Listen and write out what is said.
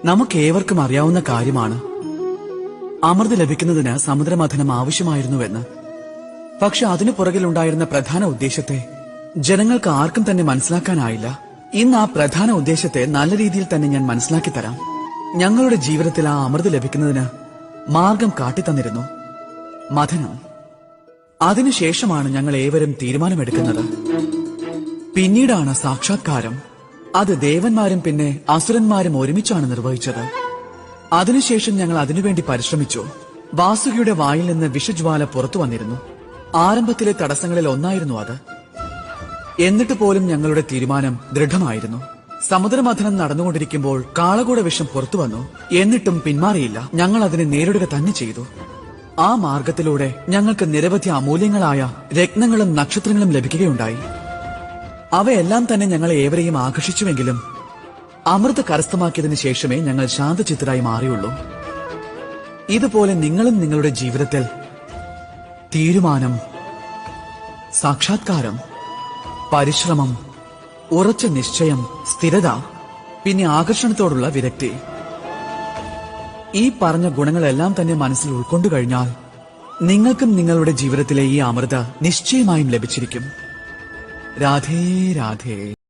നമുക്കേവർക്കും അറിയാവുന്ന കാര്യമാണ് അമൃത് ലഭിക്കുന്നതിന് സമുദ്രമഥനം ആവശ്യമായിരുന്നുവെന്ന്. പക്ഷെ അതിനു പുറകിലുണ്ടായിരുന്ന പ്രധാന ഉദ്ദേശത്തെ ജനങ്ങൾക്ക് ആർക്കും തന്നെ മനസ്സിലാക്കാനായില്ല. ഇന്ന് ആ പ്രധാന ഉദ്ദേശത്തെ നല്ല രീതിയിൽ തന്നെ ഞാൻ മനസ്സിലാക്കി തരാം. ഞങ്ങളുടെ ജീവിതത്തിൽ ആ അമൃത് ലഭിക്കുന്നതിന് മാർഗം കാട്ടിത്തന്നിരുന്നു മഥനം. അതിനുശേഷമാണ് ഞങ്ങൾ ഏവരും തീരുമാനമെടുക്കുന്നത്. പിന്നീടാണ് സാക്ഷാത്കാരം. അത് ദേവന്മാരും പിന്നെ അസുരന്മാരും ഒരുമിച്ചാണ് നിർവഹിച്ചത്. അതിനുശേഷം ഞങ്ങൾ അതിനുവേണ്ടി പരിശ്രമിച്ചു. വാസുകിയുടെ വായിൽ നിന്ന് വിഷജ്വാല പുറത്തു വന്നിരുന്നു. ആരംഭത്തിലെ തടസ്സങ്ങളിൽ ഒന്നായിരുന്നു അത്. എന്നിട്ട് പോലും ഞങ്ങളുടെ തീരുമാനം ദൃഢമായിരുന്നു. സമുദ്രമഥനം നടന്നുകൊണ്ടിരിക്കുമ്പോൾ കാളകൂട വിഷം പുറത്തു വന്നു. എന്നിട്ടും പിന്മാറിയില്ല. ഞങ്ങൾ അതിനെ നേരിടുക തന്നെ ചെയ്തു. ആ മാർഗത്തിലൂടെ ഞങ്ങൾക്ക് നിരവധി അമൂല്യങ്ങളായ രത്നങ്ങളും നക്ഷത്രങ്ങളും ലഭിക്കുകയുണ്ടായി. അവയെല്ലാം തന്നെ ഞങ്ങളെ ഏവരെയും ആകർഷിച്ചുവെങ്കിലും അമൃത് കരസ്ഥമാക്കിയതിനു ശേഷമേ ഞങ്ങൾ ശാന്തചിത്തരായി മാറിയുള്ളൂ. ഇതുപോലെ നിങ്ങളും നിങ്ങളുടെ ജീവിതത്തിൽ തീരുമാനം, സാക്ഷാത്കാരം, പരിശ്രമം, ഉറച്ച നിശ്ചയം, സ്ഥിരത, പിന്നെ ആകർഷണത്തോടുള്ള വിരക്തി, ഈ പറഞ്ഞ ഗുണങ്ങളെല്ലാം തന്നെ മനസ്സിൽ ഉൾക്കൊണ്ടു കഴിഞ്ഞാൽ നിങ്ങൾക്കും നിങ്ങളുടെ ജീവിതത്തിലെ ഈ അമൃത നിശ്ചയമായും ലഭിച്ചിരിക്കും. രാധേ രാധേ.